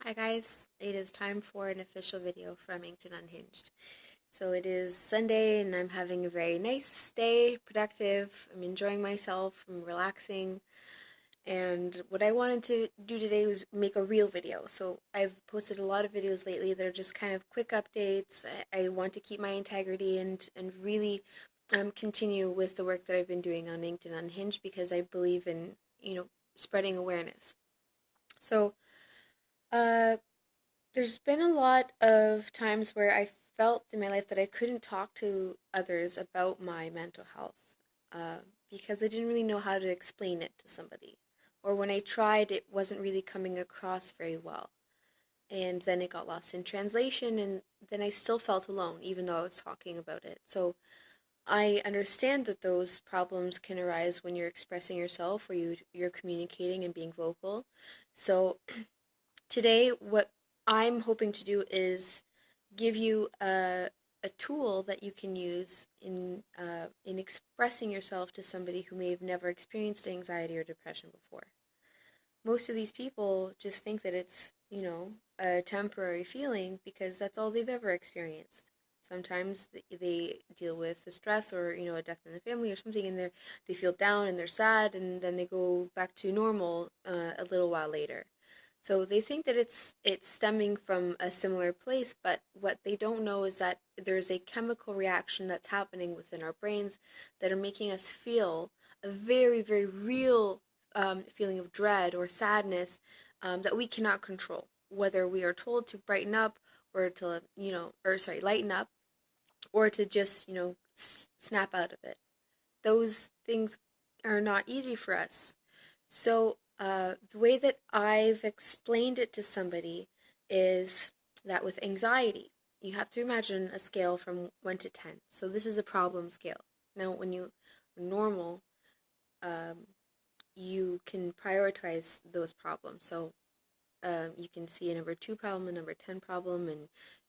Hi guys, it is time for an official video from Inked and Unhinged. So it is Sunday and I'm having a very nice day, productive, I'm enjoying myself, I'm relaxing, and what I wanted to do today was make a real video. So I've posted a lot of videos lately that are just kind of quick updates. I want to keep my integrity and really continue with the work that I've been doing on Inked and Unhinged because I believe in, spreading awareness. So, uh, there's been a lot of times where I felt in my life that I couldn't talk to others about my mental health uh, because I didn't really know how to explain it to somebody. Or when I tried, it wasn't really coming across very well. And then it got lost in translation, and then I still felt alone, even though I was talking about it. So I understand that those problems can arise when you're expressing yourself or you're communicating and being vocal. So today, what I'm hoping to do is give you a tool that you can use in expressing yourself to somebody who may have never experienced anxiety or depression before. Most of these people just think that it's, a temporary feeling because that's all they've ever experienced. Sometimes they deal with the stress or, a death in the family or something, and they feel down and they're sad, and then they go back to normal a little while later. So they think that it's stemming from a similar place, but what they don't know is that there's a chemical reaction that's happening within our brains that are making us feel a very, very real feeling of dread or sadness that we cannot control. Whether we are told to brighten up or to, lighten up, or to just, snap out of it. Those things are not easy for us. So, the way that I've explained it to somebody is that with anxiety, you have to imagine a scale from 1 to 10. So, this is a problem scale. Now, when you are normal, um, you can prioritize those problems. So, you can see a number 2 problem, a number 10 problem, and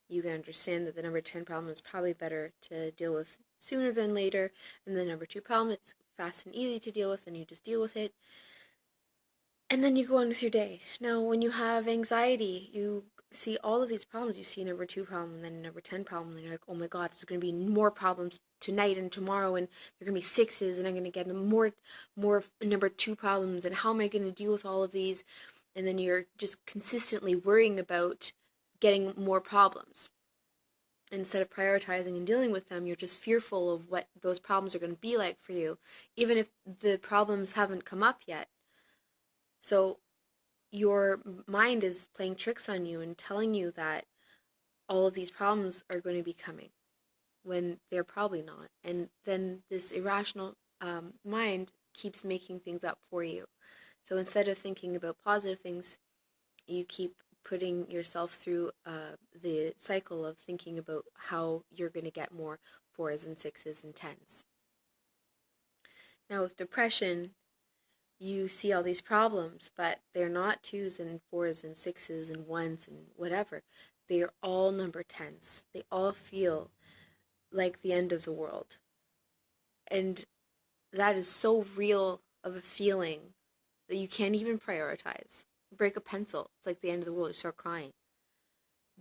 you can understand that the number 10 problem is probably better to deal with sooner than later. And the number 2 problem, it's fast and easy to deal with, and you just deal with it. And then you go on with your day. Now, when you have anxiety, you see all of these problems. You see a number 2 problem, and then a number 10 problem, and you're like, oh my God, there's going to be more problems tonight and tomorrow, and they're going to be sixes, and I'm going to get more number 2 problems, and how am I going to deal with all of these? And then you're just consistently worrying about getting more problems. Instead of prioritizing and dealing with them, you're just fearful of what those problems are going to be like for you, even if the problems haven't come up yet. So your mind is playing tricks on you and telling you that all of these problems are going to be coming when they're probably not. And then this irrational mind keeps making things up for you. So instead of thinking about positive things, you keep putting yourself through the cycle of thinking about how you're going to get more fours and sixes and tens. Now, with depression, you see all these problems, but they're not twos and fours and sixes and ones and whatever. They are all number tens. They all feel like the end of the world. And that is so real of a feeling that you can't even prioritize. Break a pencil, it's like the end of the world, you start crying.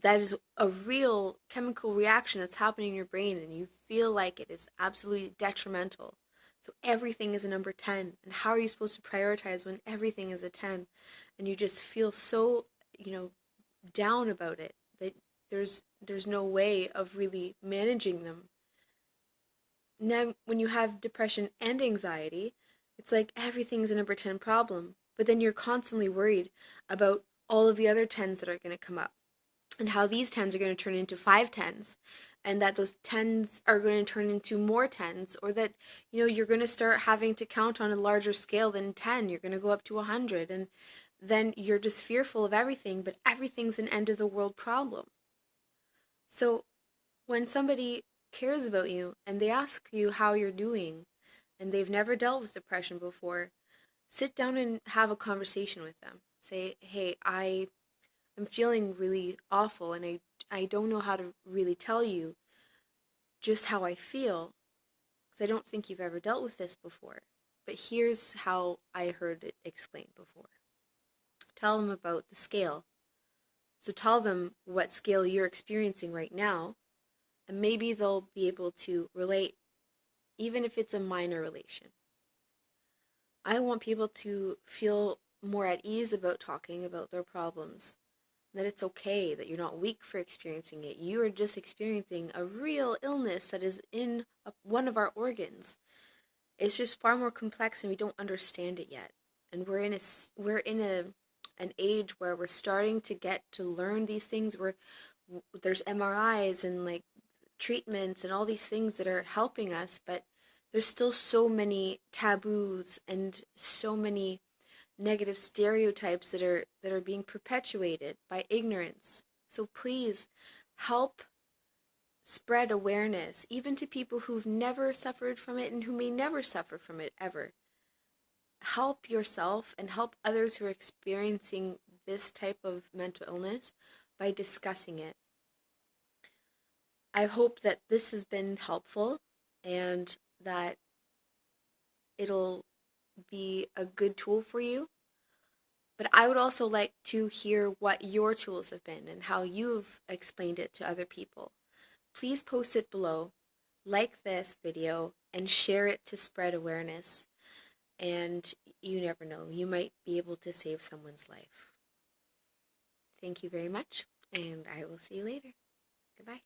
That is a real chemical reaction that's happening in your brain, and you feel like it is absolutely detrimental. So everything is a number 10. And how are you supposed to prioritize when everything is a 10? And you just feel so, down about it that there's no way of really managing them. Now, when you have depression and anxiety, it's like everything's a number 10 problem. But then you're constantly worried about all of the other 10s that are going to come up, and how these tens are going to turn into 5 tens, and that those tens are going to turn into more tens, or that you're going to start having to count on a larger scale than 10. You're going to go up to 100, and then you're just fearful of everything, but everything's an end of the world problem. So when somebody cares about you and they ask you how you're doing and they've never dealt with depression before, sit down and have a conversation with them. Say, hey, I'm feeling really awful, and I don't know how to really tell you just how I feel because I don't think you've ever dealt with this before. But here's how I heard it explained before. Tell them about the scale. So tell them what scale you're experiencing right now, and maybe they'll be able to relate, even if it's a minor relation. I want people to feel more at ease about talking about their problems, that it's okay, that you're not weak for experiencing it. You are just experiencing a real illness that is in one of our organs. It's just far more complex and we don't understand it yet. And we're in an age where we're starting to get to learn these things, where there's MRIs and like treatments and all these things that are helping us, but there's still so many taboos and so many negative stereotypes that are being perpetuated by ignorance. So please help spread awareness, even to people who've never suffered from it and who may never suffer from it ever. Help yourself and help others who are experiencing this type of mental illness by discussing it. I hope that this has been helpful and that it'll be a good tool for you. But I would also like to hear what your tools have been and how you've explained it to other people. Please post it below, like this video, and share it to spread awareness. And you never know, you might be able to save someone's life. Thank you very much, and I will see you later. Goodbye.